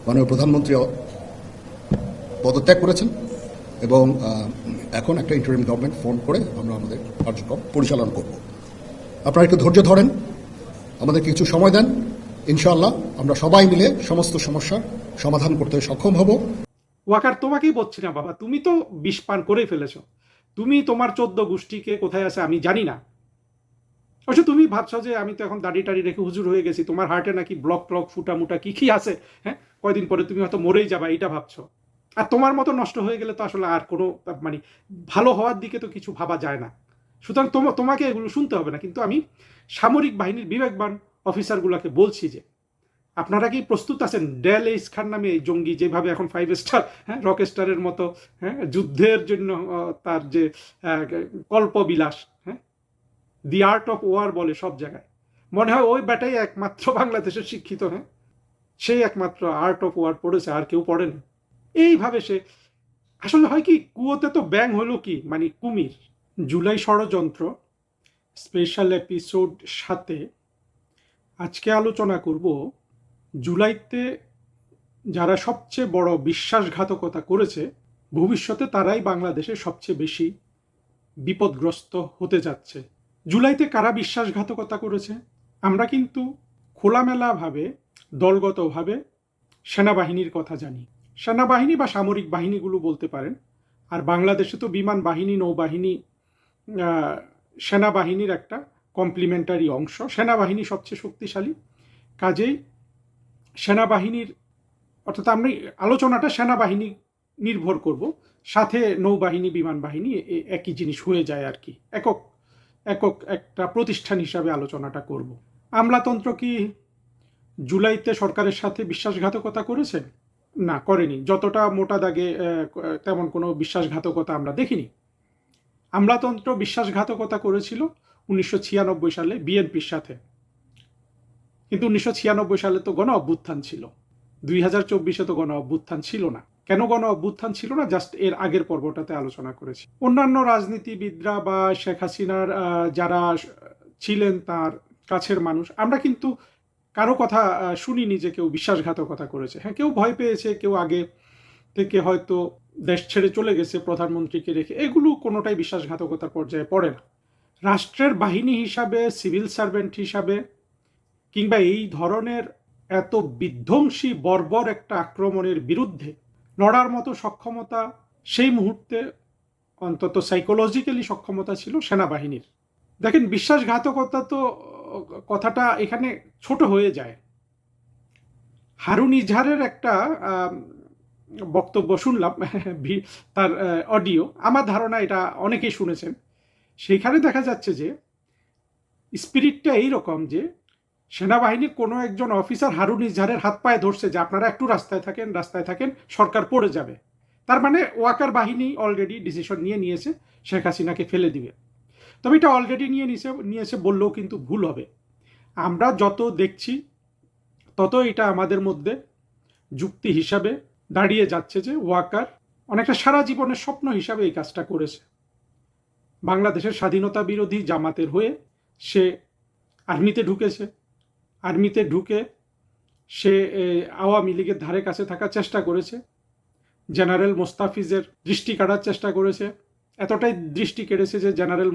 মাননীয় প্রধানমন্ত্রী পদত্যাগ করেছেন এবং এখন একটা ইন্টারিম গভর্নমেন্ট ফোন করে আমরা আমাদের কার্যক্রম পরিচালনা করব। আপনারা একটু ধৈর্য ধরেন, আমাদের কিছু সময় দেন, ইনশাআল্লাহ আমরা সবাই মিলে সমস্ত সমস্যার সমাধান করতে সক্ষম হব। ওয়াকার, তোমাকেই বলছি না বাবা, তুমি তো বিষ পান করে ফেলেছো। তুমি তোমার 14 গোষ্ঠীকে কোথায় আছে আমি জানি না। অবশ্য তুমি ভাবছো যে আমি তো এখন দাড়ি টাড়ি রেখে হুজুর হয়ে গেছি, তোমার হার্টে নাকি ব্লক ট্লক ফুটা মুটা কি কি আছে, হ্যাঁ, কয়দিন পরে তুমি হয়তো মরেই যাবা, এটা ভাবছো। আর তোমার মতো নষ্ট হয়ে গেলে তো আসলে আর কোনো মানে ভালো হওয়ার দিকে তো কিছু ভাবা যায় না। সুতরাং তোমাকে এগুলো শুনতে হবে না। কিন্তু আমি সামরিক বাহিনীর বিবেকবান অফিসারগুলোকে বলছি যে আপনারা কি প্রস্তুত আছেন ডেল এইস খান নামে এই জঙ্গি যেভাবে এখন 5 স্টার, হ্যাঁ, রক স্টারের মতো, হ্যাঁ, যুদ্ধের জন্য তার যে কল্পবিলাস, হ্যাঁ, দি আর্ট অফ ওয়ার বলে সব জায়গায়, মনে হয় ওই ব্যাটাই একমাত্র বাংলাদেশের শিক্ষিত, হ্যাঁ, সেই একমাত্র আর্ট অফ ওয়ার পড়েছে, আর কেউ পড়েনি। এইভাবে সে আসলে হয় কি, কুয়োতে তো ব্যাং হলো কি মানে কুমির। জুলাই ষড়যন্ত্র স্পেশাল এপিসোড 7 আজকে আলোচনা করব জুলাইতে যারা সবচেয়ে বড় বিশ্বাসঘাতকতা করেছে, ভবিষ্যতে তারাই বাংলাদেশে সবচেয়ে বেশি বিপদগ্রস্ত হতে যাচ্ছে। জুলাইতে কারা বিশ্বাসঘাতকতা করেছে? আমরা কিন্তু খোলামেলাভাবে দলগতভাবে সেনাবাহিনীর কথা জানি। সেনাবাহিনী বা সামরিক বাহিনীগুলো বলতে পারেন। আর বাংলাদেশে তো বিমান বাহিনী, নৌবাহিনী সেনাবাহিনীর একটা কমপ্লিমেন্টারি অংশ। সেনাবাহিনী সবচেয়ে শক্তিশালী, কাজেই সেনাবাহিনীর, অর্থাৎ আমরা আলোচনাটা সেনাবাহিনী নির্ভর করব, সাথে নৌবাহিনী, বিমান বাহিনী একই জিনিস হয়ে যায় আর কি, একক একক একটা প্রতিষ্ঠান হিসাবে আলোচনাটা করব। আমলাতন্ত্র কি জুলাইতে সরকারের সাথে বিশ্বাসঘাতকতা করেছে? না, করেনি। যতটা মোটা দাগে তেমন কোনো বিশ্বাসঘাতকতা আমরা দেখিনি। আমলাতন্ত্র বিশ্বাসঘাতকতা করেছিল 1996 সালে বিএনপির সাথে, কিন্তু 1996 সালে তো গণ অভ্যুত্থান ছিল। 2024-এ তো গণ অভ্যুত্থান ছিল না। কেন গণ অভ্যুত্থান ছিল না, জাস্ট এর আগের পর্বটাতে আলোচনা করেছি। অন্যান্য রাজনীতিবিদরা বা শেখ হাসিনার যারা ছিলেন তার কাছের মানুষ, আমরা কিন্তু কারো কথা শুনিনি যে কেউ বিশ্বাসঘাতকতা করেছে। হ্যাঁ, কেউ ভয় পেয়েছে, কেউ আগে থেকে হয়তো দেশ ছেড়ে চলে গেছে প্রধানমন্ত্রীকে রেখে, এগুলো কোনোটাই বিশ্বাসঘাতকতার পর্যায়ে পড়ে না। রাষ্ট্রের বাহিনী হিসাবে, সিভিল সার্ভেন্ট হিসাবে, কিংবা এই ধরনের এত বিধ্বংসী বর্বর একটা আক্রমণের বিরুদ্ধে লড়ার মতো সক্ষমতা সেই মুহূর্তে, অন্তত সাইকোলজিক্যালি সক্ষমতা ছিল সেনাবাহিনীর। দেখেন, বিশ্বাসঘাতকতা তো কথাটা এখানে ছোট হয়ে যায়। হারুন ইজহারের একটা বক্তব্য শুনলাম, তার অডিও, আমার ধারণা এটা অনেকেই শুনেছেন। সেইখানে দেখা যাচ্ছে যে স্পিরিটটা এইরকম যে সেনাবাহিনীর কোনো একজন অফিসার হারুন ইজহারের হাত পায়ে ধরছে যে আপনারা একটু রাস্তায় থাকেন, সরকার পড়ে যাবে। তার মানে ওয়াকার বাহিনী অলরেডি ডিসিশন নিয়েছে শেখ হাসিনাকে ফেলে দিবে। তবে এটা অলরেডি নিয়েছে বললেও কিন্তু ভুল হবে। আমরা যত দেখছি তত এটা আমাদের মধ্যে যুক্তি হিসাবে দাঁড়িয়ে যাচ্ছে যে ওয়াকার অনেকটা সারা জীবনের স্বপ্ন হিসাবে এই কাজটা করেছে। বাংলাদেশের স্বাধীনতা বিরোধী জামাতের হয়ে সে আর্মিতে ঢুকেছে। আর্মিতে ঢুকে সে আওয়ামী লীগের ধারে কাছে থাকার চেষ্টা করেছে, জেনারেল মোস্তাফিজের দৃষ্টি কাটার চেষ্টা করেছে। এতটাই দৃষ্টি কেড়েছে যে জেনারেল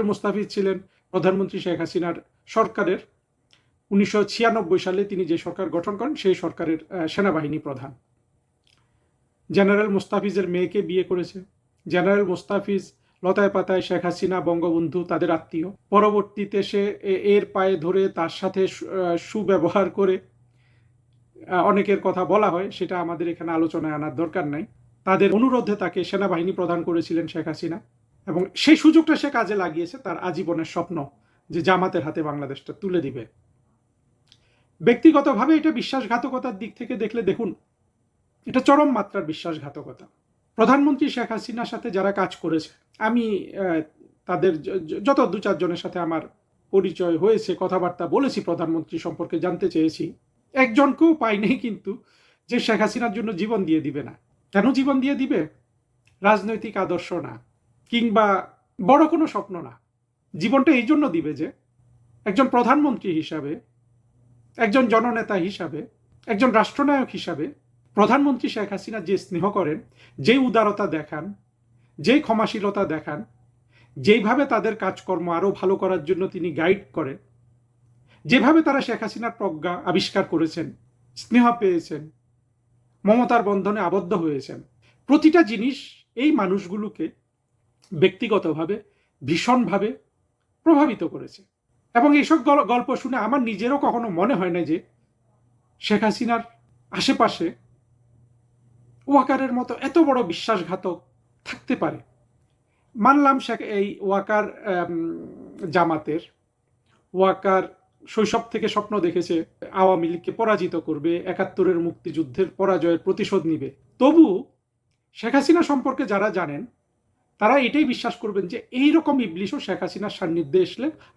মোস্তাফিজ ছিলেন প্রধানমন্ত্রী শেখ হাসিনার সরকারের 1996 সালে তিনি যে সরকার গঠন করেন সেই সরকারের সেনাবাহিনী প্রধান। জেনারেল মোস্তাফিজের মেয়েকে বিয়ে করেছে। জেনারেল মোস্তাফিজ লতায় পাতায় শেখ হাসিনা, বঙ্গবন্ধু তাদের আত্মীয়। পরবর্তীতে সে এর পায়ে ধরে তার সাথে সুব্যবহার করে, অনেকের কথা বলা হয়, সেটা আমাদের এখানে আলোচনায় আনার দরকার নাই। তাদের অনুরোধে তাকে সেনাবাহিনী প্রদান করেছিলেন শেখ হাসিনা, এবং সেই সুযোগটা সে কাজে লাগিয়েছে তার আজীবনের স্বপ্ন যে জামাতের হাতে বাংলাদেশটা তুলে দিবে। ব্যক্তিগতভাবে এটা বিশ্বাসঘাতকতার দিক থেকে দেখলে দেখুন, এটা চরম মাত্রার বিশ্বাসঘাতকতা। প্রধানমন্ত্রী শেখ হাসিনার সাথে যারা কাজ করেছে, আমি তাদের যত 2-4 জনের সাথে আমার পরিচয় হয়েছে, কথাবার্তা বলেছি, প্রধানমন্ত্রী সম্পর্কে জানতে চেয়েছি, একজনকেও পাই নাই কিন্তু যে শেখ হাসিনার জন্য জীবন দিয়ে দিবে না। কেন জীবন দিয়ে দিবে? রাজনৈতিক আদর্শ না, কিংবা বড় কোনো স্বপ্ন না। জীবনটা এই জন্য দিবে যে একজন প্রধানমন্ত্রী হিসাবে, একজন জননেতা হিসাবে একজন রাষ্ট্রনায়ক হিসাবে প্রধানমন্ত্রী শেখ হাসিনা যে স্নেহ করেন, যে উদারতা দেখান, যে ক্ষমাশীলতা দেখান, যেইভাবে তাদের কাজকর্ম আরও ভালো করার জন্য তিনি গাইড করেন, যেভাবে তারা শেখ হাসিনার প্রজ্ঞা আবিষ্কার করেছেন, স্নেহ পেয়েছেন, মমতার বন্ধনে আবদ্ধ হয়েছেন, প্রতিটা জিনিস এই মানুষগুলোকে ব্যক্তিগতভাবে ভীষণভাবে প্রভাবিত করেছে। এবং এইসব গল্প শুনে আমার নিজেরও কখনো মনে হয় না যে শেখ হাসিনার আশেপাশে ওয়াকারের মতো এত বড় বিশ্বাসঘাতক থাকতে পারে। মানলাম এই ওয়াকার জামাতের, ওয়াকার শৈশব থেকে স্বপ্ন দেখেছে আওয়ামী লীগকে পরাজিত করবে, ৭১-এর মুক্তিযুদ্ধের পরাজয়ের প্রতিশোধ নিবে। তবু শেখ হাসিনা সম্পর্কে যারা জানেন তারা এটাই বিশ্বাস করবেন যে এইরকম ইবলিশও শেখ হাসিনার সান্নিধ্যে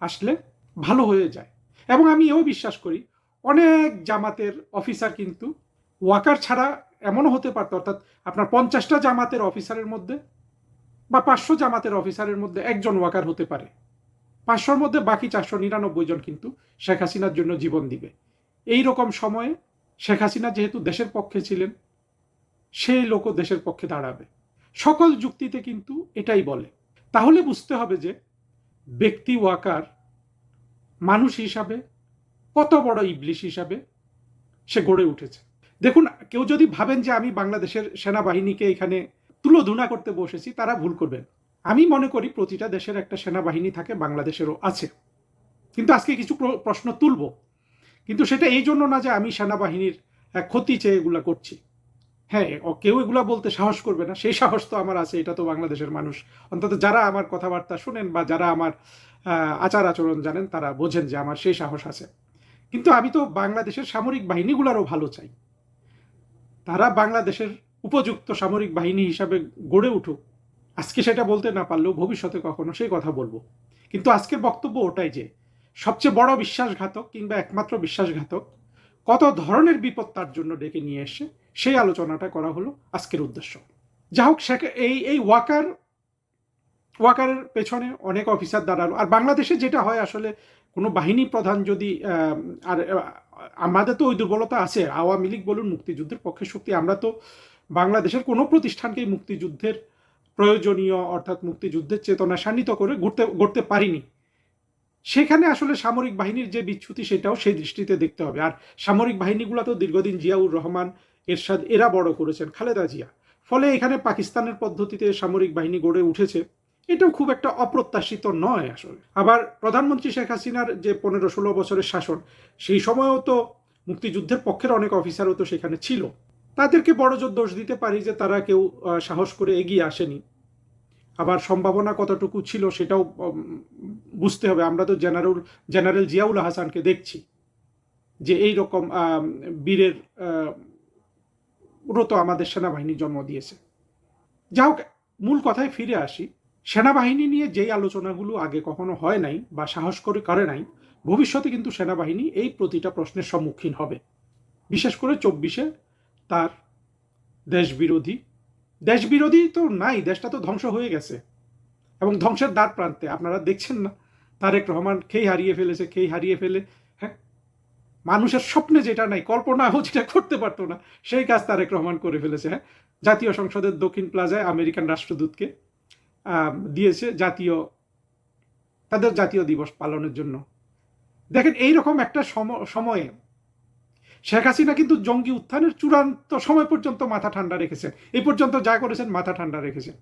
আসলে ভালো হয়ে যায়। এবং আমি এও বিশ্বাস করি অনেক জামাতের অফিসার কিন্তু ওয়াকার ছাড়া এমনও হতে পারত, অর্থাৎ আপনার ৫০টা জামাতের অফিসারের মধ্যে বা ৫০০ জামাতের অফিসারের মধ্যে একজন ওয়াকার হতে পারে, ৫০০-র মধ্যে বাকি ৪৯৯ জন কিন্তু শেখ হাসিনার জন্য জীবন দিবে। এই রকম সময়ে শেখ হাসিনা যেহেতু দেশের পক্ষে ছিলেন, সেই লোকও দেশের পক্ষে দাঁড়াবে। সকল যুক্তিতে কিন্তু এটাই বলে। তাহলে বুঝতে হবে যে ব্যক্তি ওয়াকার মানুষ হিসাবে কত বড় ইবলিশ হিসাবে সে গড়ে উঠেছে। দেখুন, কেউ যদি ভাবেন যে আমি বাংলাদেশের সেনাবাহিনীকে এখানে তুলোধুনা করতে বসেছি, তারা ভুল করবেন। আমি মনে করি প্রতিটা দেশের একটা সেনাবাহিনী থাকে, বাংলাদেশেরও আছে। কিন্তু আজকে কিছু প্রশ্ন তুলব, কিন্তু সেটা এই জন্য না যে আমি সেনাবাহিনীর ক্ষতি চেয়ে এগুলা করছি। হ্যাঁ, কেউ এগুলা বলতে সাহস করবে না, সেই সাহস তো আমার আছে। এটা তো বাংলাদেশের মানুষ, অন্তত যারা আমার কথাবার্তা শুনেন বা যারা আমার আচার আচরণ জানেন তারা বোঝেন যে আমার সেই সাহস আছে। কিন্তু আমি তো বাংলাদেশের সামরিক বাহিনীগুলোরও ভালো চাই। তারা বাংলাদেশের উপযুক্ত সামরিক বাহিনী হিসাবে গড়ে উঠুক। আজকে সেটা বলতে না পারলেও ভবিষ্যতে কখনো সেই কথা বলবো। কিন্তু আজকের বক্তব্য ওটাই যে সবচেয়ে বড় বিশ্বাসঘাতক কিংবা একমাত্র বিশ্বাসঘাতক কত ধরনের বিপদ তার জন্য ডেকে নিয়ে এসে সেই আলোচনাটা করা হলো আজকের উদ্দেশ্য। যা হোক, এই ওয়াকারের পেছনে অনেক অফিসার দাঁড়ালো। আর বাংলাদেশে যেটা হয় আসলে কোনো বাহিনী প্রধান যদি আর আমাদের তো ওই দুর্বলতা আছে, আওয়ামী লীগ বলুন, মুক্তিযুদ্ধের পক্ষে শক্তি, আমরা তো বাংলাদেশের কোনো প্রতিষ্ঠানকেই মুক্তিযুদ্ধের প্রয়োজনীয় অর্থাৎ মুক্তিযুদ্ধের চেতনা শানিত করে গড়তে পারিনি। সেখানে আসলে সামরিক বাহিনীর যে বিচ্যুতি সেটাও সেই দৃষ্টিতে দেখতে হবে। আর সামরিক বাহিনীগুলো তো দীর্ঘদিন জিয়াউর রহমান, এরশাদ এরা বড় করেছেন, খালেদা জিয়া। ফলে এখানে পাকিস্তানের পদ্ধতিতে সামরিক বাহিনী গড়ে উঠেছে, এটাও খুব একটা অপ্রত্যাশিত নয় আসলে। আবার প্রধানমন্ত্রী শেখ হাসিনার যে ১৫-১৬ বছরের শাসন, সেই সময়ও তো মুক্তিযুদ্ধের পক্ষের অনেক অফিসারও তো সেখানে ছিল। তাদেরকে বড় জোর দোষ দিতে পারি যে তারা কেউ সাহস করে এগিয়ে আসেনি। আবার সম্ভাবনা কতটুকু ছিল সেটাও বুঝতে হবে। আমরা তো জেনারেল জিয়াউল হাসানকে দেখছি যে এই রকম বীরের তো আমাদের সেনাবাহিনী জন্ম দিয়েছে। যা হোক, মূল কথায় ফিরে আসি। সেনাবাহিনী নিয়ে যেই আলোচনাগুলো আগে কখনো হয় নাই বা সাহস করে নাই, ভবিষ্যতে কিন্তু সেনাবাহিনী এই প্রতিটা প্রশ্নের সম্মুখীন হবে। বিশেষ করে ২৪-এ তার দেশবিরোধী তো নাই, দেশটা তো ধ্বংস হয়ে গেছে এবং ধ্বংসের দ্বার প্রান্তে। আপনারা দেখছেন না, তারেক রহমান খেই হারিয়ে ফেলে, হ্যাঁ, মানুষের স্বপ্নে যেটা নাই, কল্পনাও যেটা করতে পারতো না, সেই কাজ তারেক রহমান করে ফেলেছে। হ্যাঁ, জাতীয় সংসদের দক্ষিণ প্লাজায় আমেরিকান রাষ্ট্রদূতকে দিয়েছে তাদের জাতীয় দিবস পালনের জন্য। দেখেন, এইরকম একটা সময়ে শেখ হাসিনা কিন্তু জঙ্গি উত্থানের চূড়ান্ত সময় পর্যন্ত মাথা ঠান্ডা রেখেছেন। এই পর্যন্ত যা করেছেন মাথা ঠান্ডা রেখেছেন।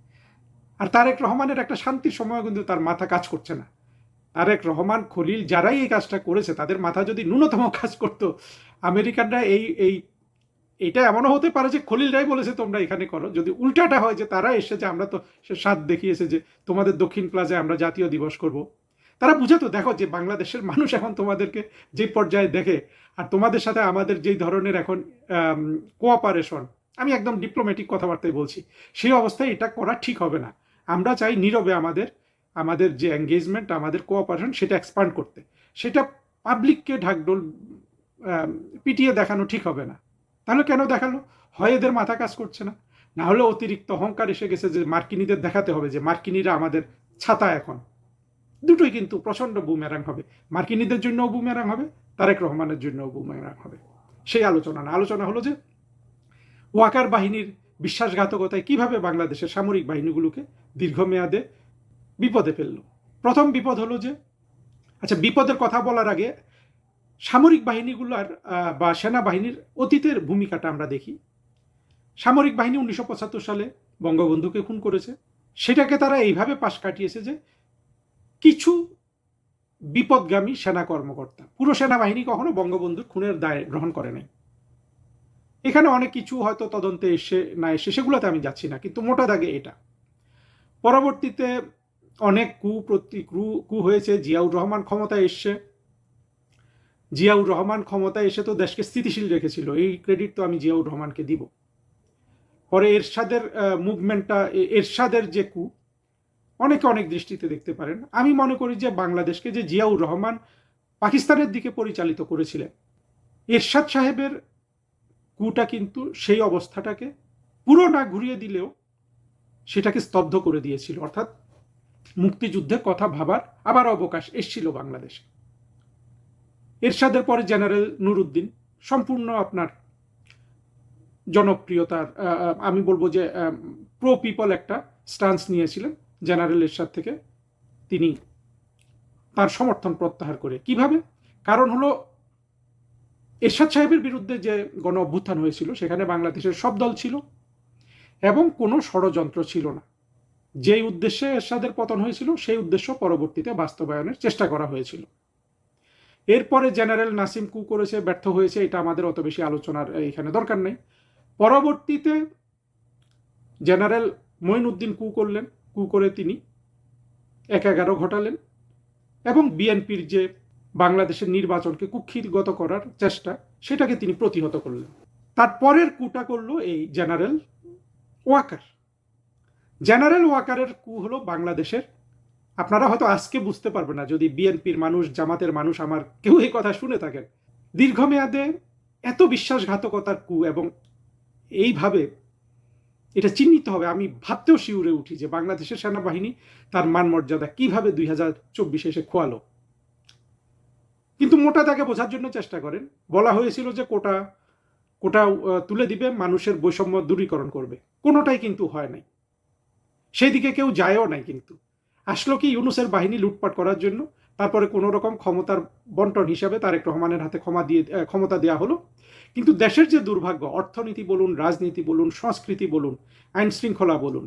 আর তারেক রহমানের একটা শান্তির সময় কিন্তু তার মাথা কাজ করছে না। তারেক রহমান, খলিল যারাই এই কাজটা করেছে তাদের মাথা যদি ন্যূনতম কাজ করতো, আমেরিকানরা এইটা এমনও হতে পারে যে খলিলরাই বলেছে তোমরা এখানে করো। যদি উল্টাটা হয় যে তারা এসে যে আমরা তো সে স্বাদ দেখিয়েছে যে তোমাদের দক্ষিণ প্লাজায় আমরা জাতীয় দিবস করব, তারা বুঝাতো দেখো যে বাংলাদেশের মানুষ এখন তোমাদেরকে যে পর্যায়ে দেখে, আর তোমাদের সাথে আমাদের যেই ধরনের এখন কোঅপারেশন, আমি একদম ডিপ্লোম্যাটিক কথাবার্তায় বলছি, সেই অবস্থায় এটা করা ঠিক হবে না। আমরা চাই নীরবে আমাদের যে এঙ্গেজমেন্ট, আমাদের কোঅপারেশন, সেটা এক্সপান্ড করতে। সেটা পাবলিককে ঢাকঢোল পিটিয়ে দেখানো ঠিক হবে না। তাহলে কেন দেখালো? হয় এদের মাথা কাজ করছে না, না হলে অতিরিক্ত অহংকার এসে গেছে যে মার্কিনীদের দেখাতে হবে যে মার্কিনীরা আমাদের ছাতা। এখন দুটোই কিন্তু প্রচণ্ড বুমেরাং হবে, মার্কিনীদের জন্যও বুমেরাং হবে, তারেক রহমানের জন্যও বুমেরাং হবে। সেই আলোচনা না। আলোচনা হলো যে ওয়াকার বাহিনীর বিশ্বাসঘাতকতায় কিভাবে বাংলাদেশের সামরিক বাহিনীগুলোকে দীর্ঘমেয়াদে বিপদে ফেলল। প্রথম বিপদ হলো যে, আচ্ছা বিপদের কথা বলার আগে সামরিক বাহিনীগুলোর বা সেনাবাহিনীর অতীতের ভূমিকাটা আমরা দেখি। সামরিক বাহিনী 1975 সালে বঙ্গবন্ধুকে খুন করেছে। সেটাকে তারা এইভাবে পাশ কাটিয়েছে যে কিছু বিপদগামী সেনা কর্মকর্তা, পুরো সেনাবাহিনী কখনো বঙ্গবন্ধুর খুনের দায় গ্রহণ করে নাই। এখানে অনেক কিছু হয়তো তদন্তে এসে না এসে সেগুলোতে আমি যাচ্ছি না, কিন্তু মোটা দাগে এটা। পরবর্তীতে অনেক কু হয়েছে। জিয়াউর রহমান ক্ষমতায় এসছে। জিয়াউর রহমান ক্ষমতায় এসে তো দেশকে স্থিতিশীল রেখেছিল, এই ক্রেডিট তো আমি জিয়াউর রহমানকে দিব। পরে এরশাদের মুভমেন্টটা, এরশাদের যে কু, অনেকে অনেক দৃষ্টিতে দেখতে পারেন। আমি মনে করি যে বাংলাদেশকে যে জিয়াউর রহমান পাকিস্তানের দিকে পরিচালিত করেছিলেন, এরশাদ সাহেবের কুটা কিন্তু সেই অবস্থাটাকে পুরো না ঘুরিয়ে দিলেও সেটাকে স্তব্ধ করে দিয়েছিল। অর্থাৎ মুক্তিযুদ্ধের কথা ভাবার আবার অবকাশ এসছিল বাংলাদেশে। এরশাদের পরে জেনারেল নুরুদ্দিন সম্পূর্ণ আপনার জনপ্রিয়তার, আমি বলবো যে প্রো পিপল একটা স্টান্স নিয়েছিলেন। জেনারেল এরশাদ থেকে তিনি তার সমর্থন প্রত্যাহার করে। কিভাবে? কারণ হলো এরশাদ সাহেবের বিরুদ্ধে যে গণ অভ্যুত্থান হয়েছিল সেখানে বাংলাদেশের সব দল ছিল এবং কোনো ষড়যন্ত্র ছিল না। যেই উদ্দেশ্যে এরশাদের পতন হয়েছিল সেই উদ্দেশ্য পরবর্তীতে বাস্তবায়নের চেষ্টা করা হয়েছিল। এরপরে জেনারেল নাসিম কু করেছে, ব্যর্থ হয়েছে, এটা আমাদের অত বেশি আলোচনার এখানে দরকার নেই। পরবর্তীতে জেনারেল মঈনুদ্দিন কু করলেন। কু করে তিনি ১/১১ ঘটালেন এবং বিএনপির যে বাংলাদেশের নির্বাচনকে কুক্ষিগত করার চেষ্টা সেটাকে তিনি প্রতিহত করলেন। তারপরের কুটা করলো এই জেনারেল ওয়াকার। জেনারেল ওয়াকারের কু হলো বাংলাদেশের, আপনারা হয়তো আজকে বুঝতে পারবেন না যদি বিএনপির মানুষ, জামাতের মানুষ আমার কেউ এই কথা শুনে থাকেন, দীর্ঘমেয়াদে এত বিশ্বাসঘাতকতার কু এবং এইভাবে এটা চিহ্নিত হবে। আমি ভাবতেও শিউরে উঠি যে বাংলাদেশের সেনাবাহিনী তার মান মর্যাদা কিভাবে 2024 এসে খোয়ালো। কিন্তু মোটা দাগে বোঝার জন্য চেষ্টা করেন। বলা হয়েছিল যে কোটা তুলে দিবে, মানুষের বৈষম্য দূরীকরণ করবে। কোনোটাই কিন্তু হয় নাই, সেই দিকে কেউ যায়ও নাই। কিন্তু আসলো কি ইউনূসের বাহিনী লুটপাট করার জন্য, তারপরে কোনো রকম ক্ষমতার বন্টন হিসাবে তারেক রহমানের হাতে ক্ষমতা দেওয়া হলো। কিন্তু দেশের যে দুর্ভাগ্য, অর্থনীতি বলুন, রাজনীতি বলুন, সংস্কৃতি বলুন, আইন শৃঙ্খলা বলুন,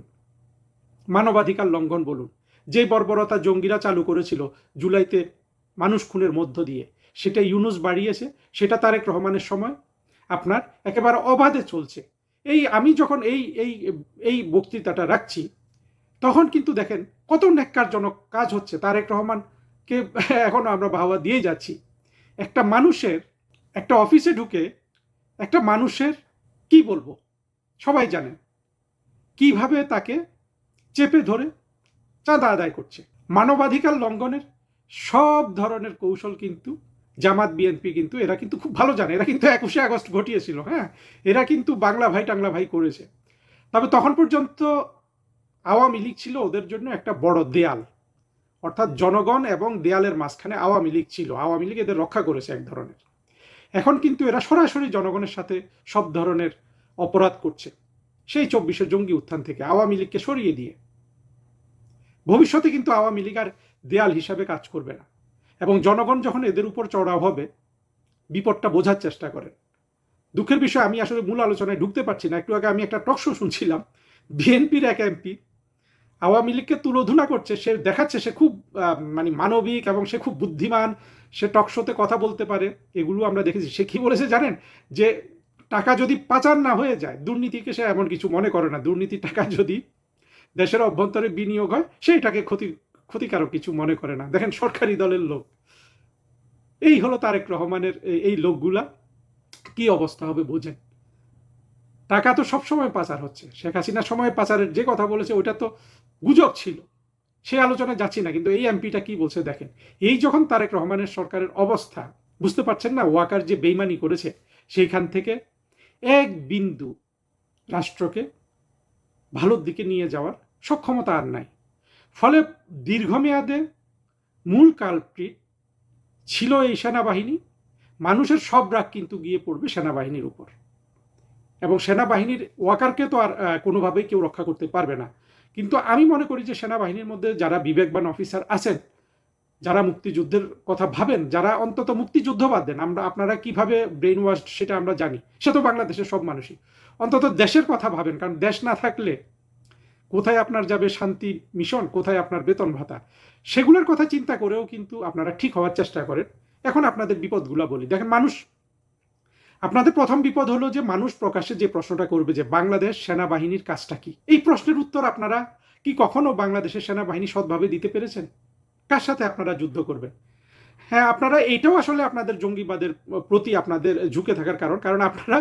মানবাধিকার লঙ্ঘন বলুন, যে বর্বরতা জঙ্গিরা চালু করেছিল জুলাইতে মানুষ খুনের মধ্য দিয়ে, সেটা ইউনূস বাড়িয়েছে। সেটা তারেক রহমানের সময় আপনার একেবারে অবাধে চলছে। আমি যখন এই বক্তৃতাটা রাখছি তখন কিন্তু দেখেন কত ন্যাক্কারজনক কাজ হচ্ছে। তারেক রহমানকে এখন আমরা বাহবা দিয়ে যাচ্ছি। একটা মানুষের, একটা অফিসে ঢুকে একটা মানুষের কি বলবো, সবাই জানেন কিভাবে তাকে চেপে ধরে চাঁদা আদায় করছে। মানবাধিকার লঙ্ঘনের সব ধরনের কৌশল কিন্তু জামাত, বিএনপি কিন্তু এরা কিন্তু খুব ভালো জানে। এরা কিন্তু 21শে আগস্ট ঘটিয়েছিল। হ্যাঁ, এরা কিন্তু বাংলা ভাই টাংলা ভাই করেছে। তবে তখন পর্যন্ত আওয়ামী লীগ ছিল ওদের জন্য একটা বড় দেয়াল, অর্থাৎ জনগণ এবং দেয়ালের মাঝখানে আওয়ামী লীগ ছিল। আওয়ামী লীগ এদের রক্ষা করেছে এক ধরনের। এখন কিন্তু এরা সরাসরি জনগণের সাথে সব ধরনের অপরাধ করছে, সেই 24শে জঙ্গি উত্থান থেকে আওয়ামী লীগকে সরিয়ে দিয়ে। ভবিষ্যতে কিন্তু আওয়ামী লীগ আর দেয়াল হিসাবে কাজ করবে না। এবং জনগণ যখন এদের উপর চড়াও হবে, বিপদটা বোঝার চেষ্টা করেন। দুঃখের বিষয়, আমি আসলে মূল আলোচনায় ঢুকতে পারছি না। একটু আগে আমি একটা টক শো শুনছিলাম, বিএনপির এক এমপি আওয়ামী লীগকে তুলোধনা করছে। সে দেখাচ্ছে সে খুব মানে মানবিক এবং সে খুব বুদ্ধিমান, সে টক শোতে কথা বলতে পারে, এগুলো আমরা দেখেছি। সে কি বলেছে জানেন? যে টাকা যদি পাচার না হয়ে যায়, দুর্নীতিকে সে এমন কিছু মনে করে না। দুর্নীতির টাকা যদি দেশের অভ্যন্তরে বিনিয়োগ হয়, সেইটাকে ক্ষতিকারক কিছু মনে করে না। দেখেন, সরকারি দলের লোক। এই হলো তারেক রহমানের এই লোকগুলা, কি অবস্থা হবে বোঝেন। টাকা তো সবসময় পাচার হচ্ছে। শেখ হাসিনার সময় পাচারের যে কথা বলেছে ওইটা তো গুজব ছিল, সেই আলোচনায় যাচ্ছি না। কিন্তু এই এমপিটা কি বলছে দেখেন। এই যখন তারেক রহমানের সরকারের অবস্থা, বুঝতে পারছেন না ওয়াকার যে বেইমানি করেছে, সেইখান থেকে এক বিন্দু রাষ্ট্রকে ভালোর দিকে নিয়ে যাওয়ার সক্ষমতা আর নাই। ফলে দীর্ঘমেয়াদে মূল কালপ্রিট ছিল এই সেনাবাহিনী। মানুষের সব রাগ কিন্তু গিয়ে পড়বে সেনাবাহিনীর উপর, এবং সেনাবাহিনীর ওয়াকারকে তো আর কোনোভাবেই কেউ রক্ষা করতে পারবে না। কিন্তু আমি মনে করি যে সেনাবাহিনীর মধ্যে যারা বিবেকবান অফিসার আছেন, যারা মুক্তিযুদ্ধের কথা ভাবেন, যারা অন্তত মুক্তিযুদ্ধ বাদ দেন, আপনারা কিভাবে ব্রেন ওয়াশ সেটা আমরা জানি, সে তো বাংলাদেশের সব মানুষই, অন্তত দেশের কথা ভাবেন। কারণ দেশ না থাকলে কোথায় আপনার যাবে শান্তি মিশন, কোথায় আপনার বেতন ভাতা, সেগুলোর কথা চিন্তা করেও কিন্তু আপনারা ঠিক হওয়ার চেষ্টা করেন। এখন আপনাদের বিপদগুলো বলি। দেখেন, আপনাদের প্রথম বিপদ হলো যে মানুষ প্রকাশ্যে যে প্রশ্নটা করবে যে বাংলাদেশ সেনাবাহিনীর কাজটা কি, এই প্রশ্নের উত্তর আপনারা কি কখনো বাংলাদেশের সেনাবাহিনী সৎভাবে দিতে পেরেছেন? কার সাথে আপনারা যুদ্ধ করবেন? হ্যাঁ, আপনারা এইটাও আসলে আপনাদের জঙ্গিবাদের প্রতি আপনাদের ঝুঁকে থাকার কারণ আপনারা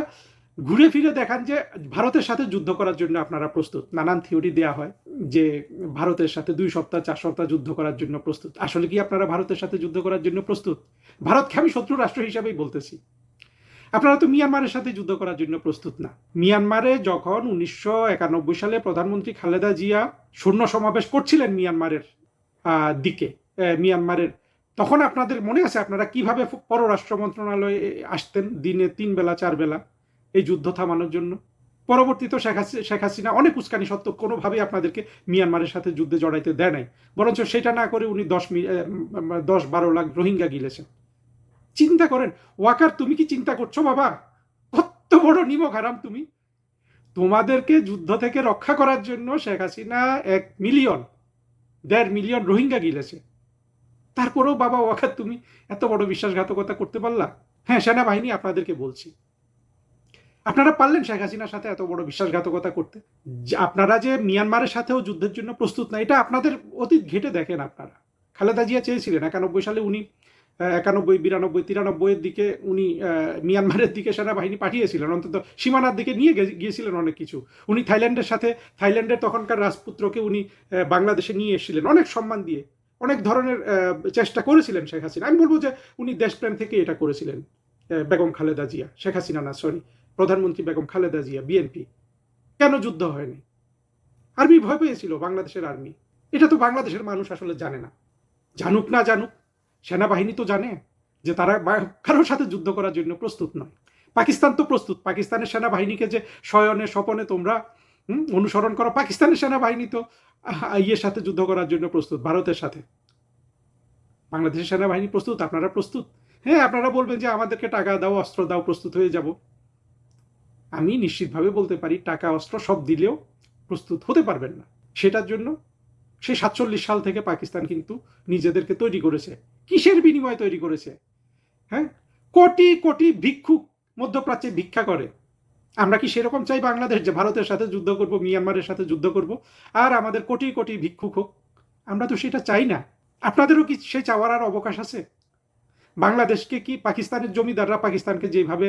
ঘুরে ফিরে দেখান যে ভারতের সাথে যুদ্ধ করার জন্য আপনারা প্রস্তুত। নানান থিওরি দেয়া হয় যে ভারতের সাথে 2 সপ্তাহ 4 সপ্তাহ যুদ্ধ করার জন্য প্রস্তুত। আসলে কি আপনারা ভারতের সাথে যুদ্ধ করার জন্য প্রস্তুত? ভারতকে আমি শত্রু রাষ্ট্র হিসাবেই বলতেছি। আপনারা তো মিয়ানমারের সাথে যুদ্ধ করার জন্য প্রস্তুত না। মিয়ানমারে যখন 1991 সালে প্রধানমন্ত্রী খালেদা জিয়া শূন্য সমাবেশ করছিলেন মিয়ানমারের দিকে, মিয়ানমারের, তখন আপনাদের মনে আছে আপনারা কিভাবে পররাষ্ট্র মন্ত্রণালয়ে আসতেন দিনে 3 বেলা 4 বেলা এই যুদ্ধ থামানোর জন্য? পরবর্তীতে শেখ হাসিনা অনেক উস্কানি সত্ত্বেও কোনোভাবেই আপনাদেরকে মিয়ানমারের সাথে যুদ্ধে জড়াইতে দেয় নাই, বরঞ্চ সেটা না করে উনি 10-12 লাখ রোহিঙ্গা গিলেছেন। চিন্তা করেন ওয়াকার, তুমি কি চিন্তা করছো বাবা? কত বড় নিমক হারাম তুমি! তোমাদেরকে যুদ্ধ থেকে রক্ষা করার জন্য শেখ হাসিনা 1-1.5 মিলিয়ন রোহিঙ্গা গিলেছে। তারপরেও বাবা ওয়াকার, তুমি এত বড় বিশ্বাসঘাতকতা করতে পারলা? হ্যাঁ, সেনাবাহিনী আপনাদেরকে বলছি, আপনারা পারলেন শেখ হাসিনার সাথে এত বড় বিশ্বাসঘাতকতা করতে? আপনারা যে মিয়ানমারের সাথেও যুদ্ধের জন্য প্রস্তুত না, এটা আপনাদের অতীত ঘেটে দেখেন। আপনারা, খালেদা জিয়া চেয়েছিলেন 91 সালে, উনি 91, 92, 93 এর দিকে উনি মিয়ানমারের দিকে সেনাবাহিনী পাঠিয়েছিলেন, অন্তত সীমানার দিকে নিয়ে গিয়েছিলেন অনেক কিছু। উনি থাইল্যান্ডের তখনকার রাজপুত্রকে উনি বাংলাদেশে নিয়ে এসেছিলেন অনেক সম্মান দিয়ে, অনেক ধরনের চেষ্টা করেছিলেন শেখ হাসিনা। আমি বলবো যে উনি দেশপ্রেম থেকে এটা করেছিলেন। বেগম খালেদা জিয়া, শেখ হাসিনা না, সরি, প্রধানমন্ত্রী বেগম খালেদা জিয়া, বিএনপি। কেন যুদ্ধ হয়নি? আর্মি ভয় পেয়েছিল, বাংলাদেশের আর্মি। এটা তো বাংলাদেশের মানুষ আসলে জানে না। জানুক না জানুক, সেনাবাহিনী তো জানে যে তারা কারোর সাথে যুদ্ধ করার জন্য প্রস্তুত নয়। পাকিস্তান তো প্রস্তুত। পাকিস্তানের সেনাবাহিনীকে যে শয়নে স্বপনে তোমরা অনুসরণ করো, পাকিস্তানের সেনাবাহিনী তো ইয়ের সাথে যুদ্ধ করার জন্য প্রস্তুত, ভারতের সাথে। বাংলাদেশের সেনাবাহিনী প্রস্তুত? আপনারা প্রস্তুত? হ্যাঁ, আপনারা বলবেন যে আমাদেরকে টাকা দাও, অস্ত্র দাও, প্রস্তুত হয়ে যাব। আমি নিশ্চিতভাবে বলতে পারি টাকা অস্ত্র সব দিলেও প্রস্তুত হতে পারবেন না। সেটার জন্য সেই 47 সাল থেকে পাকিস্তান কিন্তু নিজেদেরকে তৈরি করেছে। কিসের বিনিময়ে তৈরি করেছে? হ্যাঁ, কোটি কোটি ভিক্ষুক মধ্যপ্রাচ্যে ভিক্ষা করে। আমরা কি সেরকম চাই বাংলাদেশ যে ভারতের সাথে যুদ্ধ করব, মিয়ানমারের সাথে যুদ্ধ করব, আর আমাদের কোটি কোটি ভিক্ষুক হোক? আমরা তো সেটা চাই না। আপনাদেরও কি সেই চাওয়ার আর অবকাশ আছে? বাংলাদেশকে কি পাকিস্তানের জমিদাররা পাকিস্তানকে যেভাবে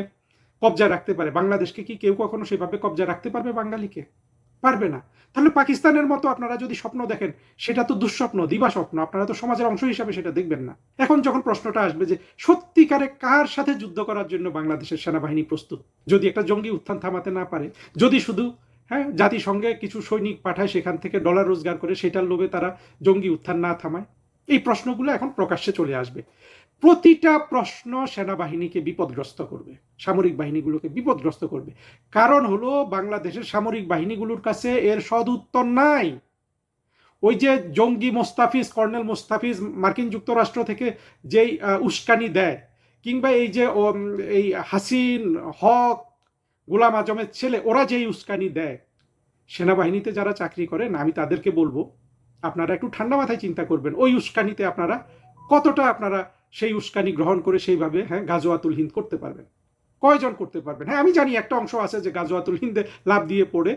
কবজা রাখতে পারে, বাংলাদেশকে কি কেউ কখনো সেভাবে কবজা রাখতে পারবে বাঙালিকে? পারবে না। তাহলে পাকিস্তানের মতো আপনারা যদি স্বপ্ন দেখেন, সেটা তো দুঃস্বপ্ন, দিবা স্বপ্ন। আপনারা তো সমাজের অংশ হিসাবে সেটা দেখবেন না। এখন যখন প্রশ্নটা আসবে যে সত্যিকারে কার সাথে যুদ্ধ করার জন্য বাংলাদেশের সেনাবাহিনী প্রস্তুত, যদি একটা জঙ্গি উত্থান থামাতে না পারে, যদি শুধু জাতিসংঘে কিছু সৈনিক পাঠায়, সেখান থেকে ডলার রোজগার করে, সেটার লোভে তারা জঙ্গি উত্থান না থামায়, এই প্রশ্নগুলো এখন প্রকাশ্যে চলে আসবে। প্রতিটা প্রশ্ন সেনাবাহিনীকে বিপদগ্রস্ত করবে, সামরিক বাহিনীগুলোকে বিপদগ্রস্ত করবে। কারণ হলো বাংলাদেশের সামরিক বাহিনীগুলোর কাছে এর সদ উত্তর নাই। ওই যে জঙ্গি মোস্তাফিজ, কর্নেল মোস্তাফিজ মার্কিন যুক্তরাষ্ট্র থেকে যেই উস্কানি দেয়, কিংবা এই যে এই হাসিন হক, গোলাম আজমের ছেলে, ওরা যেই উস্কানি দেয়, সেনাবাহিনীতে যারা চাকরি করেন, আমি তাদেরকে বলবো আপনারা একটু ঠান্ডা মাথায় চিন্তা করবেন। ওই উস্কানিতে আপনারা কতটা আপনারা সেই উস্কানি গ্রহণ করে সেইভাবে গাজওয়াতুল হিন্দ করতে পারবেন? কয়জন করতে পারবেন? হ্যাঁ, আমি জানি একটা অংশ আছে যে গাজওয়াতুল হিন্দে লাভ দিয়ে পড়ে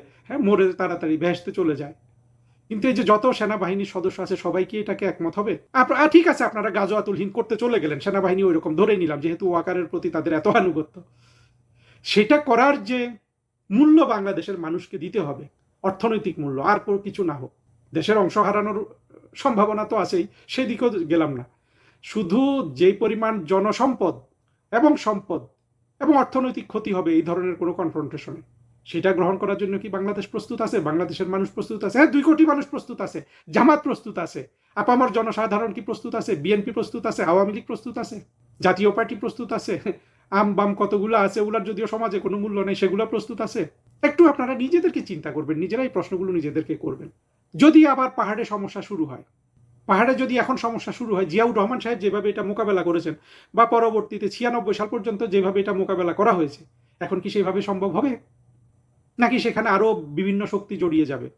মরে তাড়াতাড়ি ভেস্তে চলে যায়। কিন্তু এই যে যত সেনাবাহিনীর সদস্য আছে, সবাই কি এটাকে একমত হবে? ঠিক আছে, আপনারা গাজওয়াতুল হিন্দ করতে চলে গেলেন, সেনাবাহিনী ওই রকম ধরে নিলাম, যেহেতু ওয়াকারের প্রতি তাদের এত আনুগত্য। সেটা করার যে মূল্য বাংলাদেশের মানুষকে দিতে হবে, অর্থনৈতিক মূল্য, আর কিছু না হোক, দেশের অংশ হারানোর সম্ভাবনা তো আছেই, সেদিকেও গেলাম না। শুধু যেই পরিমাণ জনসম্পদ এবং সম্পদ এবং অর্থনৈতিক ক্ষতি হবে এই ধরনের কোনো কনফ্রন্টেশনে, সেটা গ্রহণ করার জন্য কি বাংলাদেশ প্রস্তুত আছে? বাংলাদেশের মানুষ প্রস্তুত আছে? হ্যাঁ, 2 কোটি মানুষ প্রস্তুত আছে, জামাত প্রস্তুত আছে, আপামর জনসাধারণ কি প্রস্তুত আছে? বিএনপি প্রস্তুত আছে? আওয়ামী লীগ প্রস্তুত আছে? জাতীয় পার্টি প্রস্তুত আছে, আম বাম কতগুলো আছে, ওগুলার যদিও সমাজে কোনো মূল্য নেই, সেগুলো প্রস্তুত আছে। একটু আপনারা নিজেদেরকে চিন্তা করবেন, নিজেরাই প্রশ্নগুলো নিজেদেরকে করবেন। যদি আবার পাহাড়ে সমস্যা শুরু হয়, পাহাড়ে যদি এখন সমস্যা শুরু হয়, জিয়াউর রহমান সাহেব যেভাবে এটা মোকাবেলা করেছেন, বা পরবর্তীতে 96 সাল পর্যন্ত যেভাবে এটা মোকাবেলা করা হয়েছে, এখন কি সেভাবে সম্ভব হবে? নাকি সেখানে আরো বিভিন্ন শক্তি জড়িয়ে যাবে?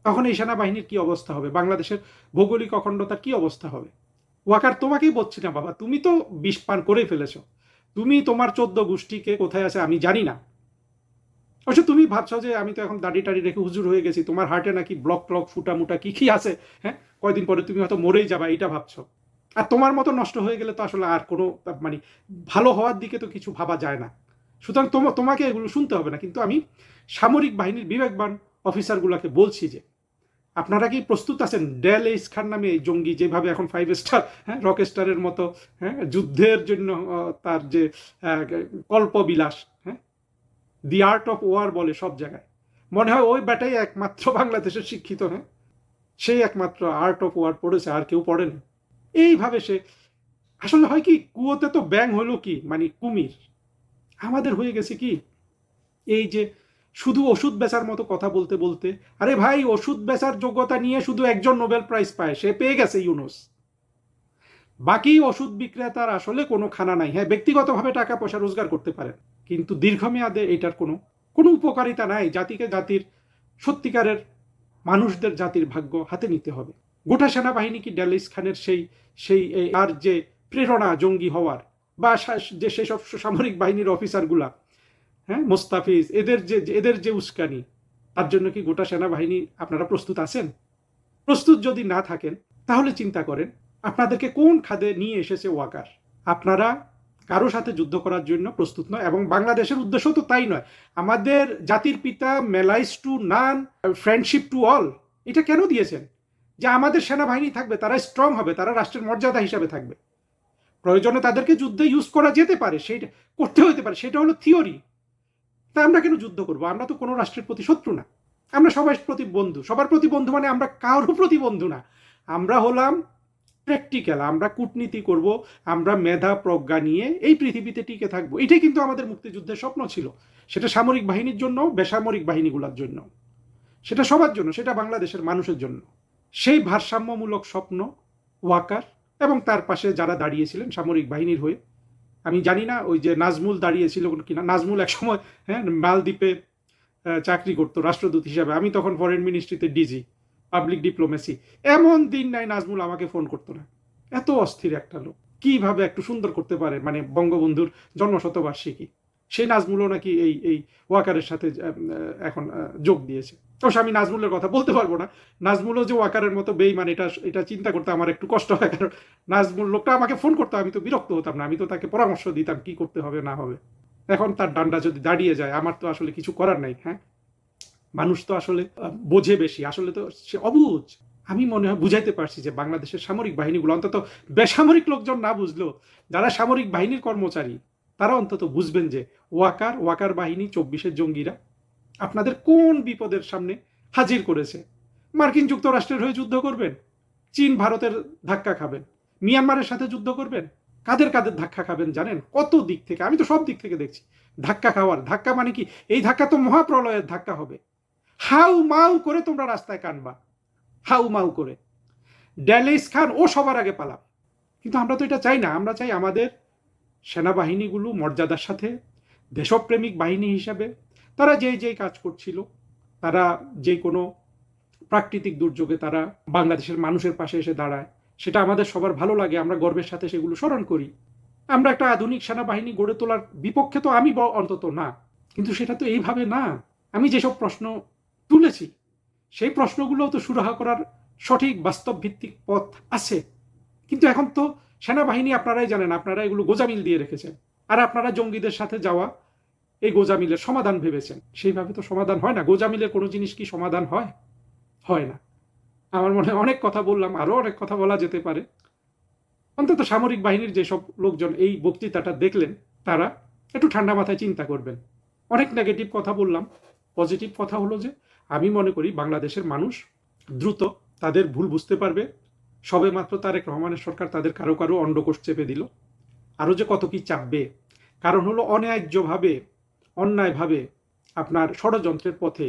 তখন এই সেনাবাহিনীর কি অবস্থা হবে? বাংলাদেশের ভৌগোলিক অখণ্ডতার কি অবস্থা হবে? ওয়াকার, তোমাকেই বলছি না বাবা, তুমি তো বিষ পান করেই ফেলেছ। তুমি তোমার 14 গোষ্ঠীকে কোথায় আছে আমি জানি না। অবশ্য তুমি ভাবছো যে আমি তো এখন দাড়ি টাড়ি রেখে হুজুর হয়ে গেছি, তোমার হার্টে নাকি ব্লক ট্লক ফুটা মুটা কি কি আছে, হ্যাঁ, কয়দিন পরে তুমি হয়তো মরেই যাবা, এটা ভাবছো। আর তোমার মতো নষ্ট হয়ে গেলে তো আসলে আর কোনো মানে ভালো হওয়ার দিকে তো কিছু ভাবা যায় না। সুতরাং তোমাকে এগুলো শুনতে হবে না। কিন্তু আমি সামরিক বাহিনীর বিবেকবান অফিসারগুলোকে বলছি যে আপনারা কি প্রস্তুত আছেন? ডেল এইস খান নামে এই জঙ্গি যেভাবে এখন 5 স্টার, হ্যাঁ, রক স্টারের মতো, হ্যাঁ, যুদ্ধের জন্য তার যে কল্পবিলাস, হ্যাঁ, দি আর্ট অফ ওয়ার বলে সব জায়গায়, মনে হয় ওই ব্যাটাই একমাত্র বাংলাদেশের শিক্ষিত, হ্যাঁ, সেই একমাত্র আর্ট অফ ওয়ার পড়েছে, আর কেউ পড়েনি। এইভাবে সে আসলে হয় কি, কুয়োতে তো ব্যাং হলো কি মানে কুমির, আমাদের হয়ে গেছে কি এই যে শুধু ওষুধ বেচার মতো কথা বলতে বলতে, আরে ভাই, ওষুধ বেচার যোগ্যতা নিয়ে শুধু একজন নোবেল প্রাইজ পায়, সে পেয়ে গেছে, ইউনুস। বাকি ওষুধ বিক্রেতার আসলে কোনো খানা নাই। হ্যাঁ, ব্যক্তিগতভাবে টাকা পয়সা রোজগার করতে পারেন, কিন্তু দীর্ঘমেয়াদে এটার কোনো কোনো উপকারিতা নাই। জাতিকে, জাতির সত্যিকারের মানুষদের জাতির ভাগ্য হাতে নিতে হবে। গোটা সেনাবাহিনী কি ডেলিস খানের সেই সেই আর যে প্রেরণা জঙ্গি হওয়ার, বা যে সেসব সামরিক বাহিনীর অফিসারগুলা, হ্যাঁ, মোস্তাফিজ, এদের যে উস্কানি, তার জন্য কি গোটা সেনাবাহিনী আপনারা প্রস্তুত আছেন? প্রস্তুত যদি না থাকেন, তাহলে চিন্তা করেন আপনাদেরকে কোন খাদে নিয়ে এসেছে ওয়াকার। আপনারা কারো সাথে যুদ্ধ করার জন্য প্রস্তুত নয়, এবং বাংলাদেশের উদ্দেশ্য তো তাই নয়। আমাদের জাতির পিতা malice to none, friendship to all, এটা কেন দিয়েছেন? যে আমাদের সেনাবাহিনী থাকবে, তারা স্ট্রং হবে, তারা রাষ্ট্রের মর্যাদা হিসাবে থাকবে, প্রয়োজনে তাদেরকে যুদ্ধে ইউজ করা যেতে পারে, সেটা করতে হতে পারে, সেটা হলো থিওরি। তা আমরা কেন যুদ্ধ করবো? আমরা তো কোনো রাষ্ট্রের প্রতি শত্রু না, আমরা সবাই প্রতি বন্ধু। সবার প্রতি বন্ধু মানে আমরা কারোর প্রতি বন্ধু না, আমরা হলাম প্র্যাকটিক্যাল, আমরা কূটনীতি করব, আমরা মেধা প্রজ্ঞা নিয়ে এই পৃথিবীতে টিকে থাকবো। এটাই কিন্তু আমাদের মুক্তিযুদ্ধের স্বপ্ন ছিল। সেটা সামরিক বাহিনীর জন্য, বেসামরিক বাহিনীগুলোর জন্য, সেটা সবার জন্য, সেটা বাংলাদেশের মানুষের জন্য। সেই ভারসাম্যমূলক স্বপ্ন ওয়াকার এবং তার পাশে যারা দাঁড়িয়েছিলেন সামরিক বাহিনীর হয়ে, আমি জানি না ওই যে নাজমুল দাঁড়িয়েছিল কিনা। নাজমুল একসময়, হ্যাঁ, মালদ্বীপে চাকরি করতো রাষ্ট্রদূত হিসাবে, আমি তখন ফরেন মিনিস্ট্রিতে ডিজি পাবলিক ডিপ্লোমেসি। এমন দিন নাই নাজমুল আমাকে ফোন করতো না। এত অস্থির একটা লোক, কিভাবে একটু সুন্দর করতে পারে, মানে বঙ্গবন্ধুর জন্মশতবার্ষিকী। সেই নাজমুলও নাকি এই এই ওয়াকারের সাথে এখন যোগ দিয়েছে। অবশ্য আমি নাজমুলের কথা বলতে পারবো না, নাজমুলও যে ওয়াকারের মতো বেইমান, এটা এটা চিন্তা করতে আমার একটু কষ্ট হয়। কারণ নাজমুল লোকটা আমাকে ফোন করতো, আমি তো বিরক্ত হতাম না, আমি তো তাকে পরামর্শ দিতাম কি করতে হবে না হবে। এখন তার ডান্ডা যদি দাঁড়িয়ে যায়, আমার তো আসলে কিছু করার নাই। হ্যাঁ, মানুষ তো আসলে বোঝে বেশি, আসলে তো সে অবুঝ। আমি মনে হয় বুঝাইতে পারছি যে বাংলাদেশের সামরিক বাহিনীগুলো, অন্তত বেসামরিক লোকজন না বুঝলেও যারা সামরিক বাহিনীর কর্মচারী, তারা অন্তত বুঝবেন যে ওয়াকার বাহিনী, 24-এর জঙ্গিরা আপনাদের কোন বিপদের সামনে হাজির করেছে। মার্কিন যুক্তরাষ্ট্রের হয়ে যুদ্ধ করবেন, চীন ভারতের ধাক্কা খাবেন, মিয়ানমারের সাথে যুদ্ধ করবেন, কাদের কাদের ধাক্কা খাবেন জানেন? কত দিক থেকে, আমি তো সব দিক থেকে দেখছি ধাক্কা খাওয়ার। ধাক্কা মানে কি? এই ধাক্কা তো মহাপ্রলয়ের ধাক্কা হবে। হাউ মাউ করে তোমরা রাস্তায় কানবা, হাউ মাউ করে। ড্যালেইস খান ও সবার আগে পালাবে। কিন্তু আমরা তো এটা চাই না। আমরা চাই আমাদের সেনাবাহিনীগুলো মর্যাদার সাথে, দেশপ্রেমিক বাহিনী হিসাবে তারা যেই কাজ করছিল, তারা যে কোনো প্রাকৃতিক দুর্যোগে তারা বাংলাদেশের মানুষের পাশে এসে দাঁড়ায়, সেটা আমাদের সবার ভালো লাগে, আমরা গর্বের সাথে সেগুলো স্মরণ করি। আমরা একটা আধুনিক সেনাবাহিনী গড়ে তোলার বিপক্ষে তো আমি অন্তত না, কিন্তু সেটা তো এইভাবে না। আমি যেসব প্রশ্ন তুলেছি, সেই প্রশ্নগুলো তো সুরাহা করার সঠিক বাস্তব ভিত্তিক পথ আছে। কিন্তু এখন তো সেনাবাহিনী, আপনারাই জানেন, আপনারা এগুলো গোজামিল দিয়ে রেখেছেন, আর আপনারা জঙ্গিদের সাথে যাওয়া এই গোজামিলের সমাধান ভেবেছেন। সেইভাবে তো সমাধান হয় না। গোজামিলের কোনো জিনিস কি সমাধান হয়? হয় না। আমার মনে হয় অনেক কথা বললাম, আরো অনেক কথা বলা যেতে পারে। অন্তত সামরিক বাহিনীর যেসব লোকজন এই বক্তৃতাটা দেখলেন, তারা একটু ঠান্ডা মাথায় চিন্তা করবেন। অনেক নেগেটিভ কথা বললাম, পজিটিভ কথা হলো যে আমি মনে করি বাংলাদেশের মানুষ দ্রুত তাদের ভুল বুঝতে পারবে। সবে মাত্র তারেক রহমানের সরকার তাদের কারো কারো অন্ডকোষ চেপে দিল, আরও যে কত কি চাপবে। কারণ হলো অন্যায্যভাবে, অন্যায়ভাবে আপনার ষড়যন্ত্রের পথে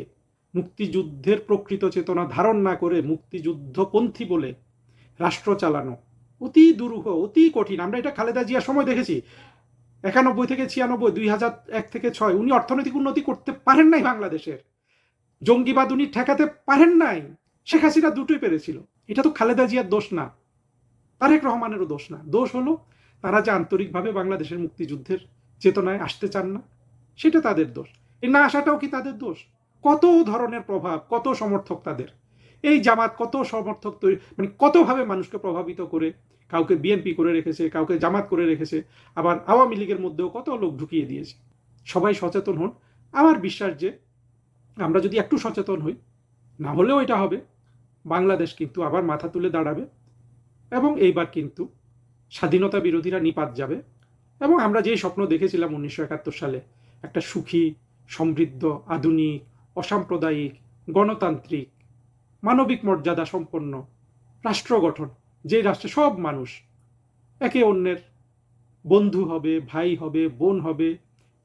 মুক্তিযুদ্ধের প্রকৃত চেতনা ধারণ না করে মুক্তিযুদ্ধপন্থী বলে রাষ্ট্র চালানো অতি দুরূহ, অতি কঠিন। আমরা এটা খালেদা জিয়ার সময় দেখেছি। 91 থেকে 96, 2001 থেকে 6 উনি অর্থনৈতিক উন্নতি করতে পারেন নাই বাংলাদেশের। জঙ্গিবাদ উনি ঠেকাতে পারেন নাই। শেখ হাসিনা দুটোই পেরেছিল। এটা তো খালেদা জিয়ার দোষ না, তারেক রহমানেরও দোষ না। দোষ হলো তারা যে আন্তরিকভাবে বাংলাদেশের মুক্তিযুদ্ধের চেতনায় আসতে চান না, সেটা তাদের দোষ। এই না আসাটাও কি তাদের দোষ? কত ধরনের প্রভাব, কত সমর্থক তাদের। এই জামাত কত সমর্থক তৈরি, মানে কতভাবে মানুষকে প্রভাবিত করে, কাউকে বিএনপি করে রেখেছে, কাউকে জামাত করে রেখেছে, আবার আওয়ামী লীগের মধ্যেও কত লোক ঢুকিয়ে দিয়েছে। সবাই সচেতন হন। আমার বিশ্বাস যে আমরা যদি একটু সচেতন হই, না হলেও এটা হবে, বাংলাদেশ কিন্তু আবার মাথা তুলে দাঁড়াবে এবং এইবার কিন্তু স্বাধীনতা বিরোধীরা নিপাত যাবে এবং আমরা যেই স্বপ্ন দেখেছিলাম 1971 সালে, একটা সুখী, সমৃদ্ধ, আধুনিক, অসাম্প্রদায়িক, গণতান্ত্রিক, মানবিক মর্যাদা সম্পন্ন রাষ্ট্র গঠন, যে রাষ্ট্রে সব মানুষ একে অন্যের বন্ধু হবে, ভাই হবে, বোন হবে,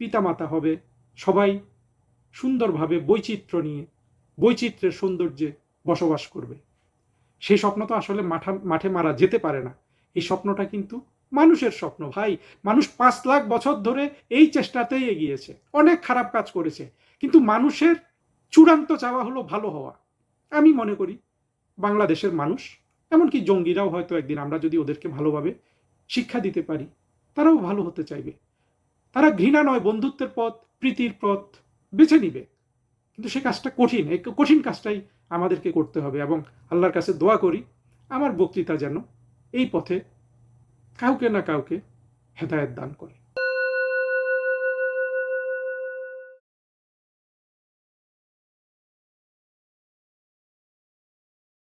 পিতামাতা হবে, সবাই সুন্দরভাবে বৈচিত্র্য নিয়ে বৈচিত্র্যের সৌন্দর্যে বসবাস করবে। সেই স্বপ্ন তো আসলে মাঠে মারা যেতে পারে না। এই স্বপ্নটা কিন্তু মানুষের স্বপ্ন ভাই। মানুষ 5 লাখ বছর ধরে এই চেষ্টাতেই এগিয়েছে, অনেক খারাপ কাজ করেছে, কিন্তু মানুষের চূড়ান্ত চাওয়া হলো ভালো হওয়া। আমি মনে করি বাংলাদেশের মানুষ, এমনকি জঙ্গিরাও হয়তো একদিন আমরা যদি ওদেরকে ভালোভাবে শিক্ষা দিতে পারি, তারাও ভালো হতে চাইবে। তারা ঘৃণা নয়, বন্ধুত্বের পথ, প্রীতির পথ বেছে নিবে। কিন্তু সে কাজটা কঠিন। এই কঠিন কাজটাই আমাদেরকে করতে হবে এবং আল্লাহর কাছে দোয়া করি আমার বক্তৃতা যেন এই পথে কাউকে না কাউকে হেদায়েত দান করে।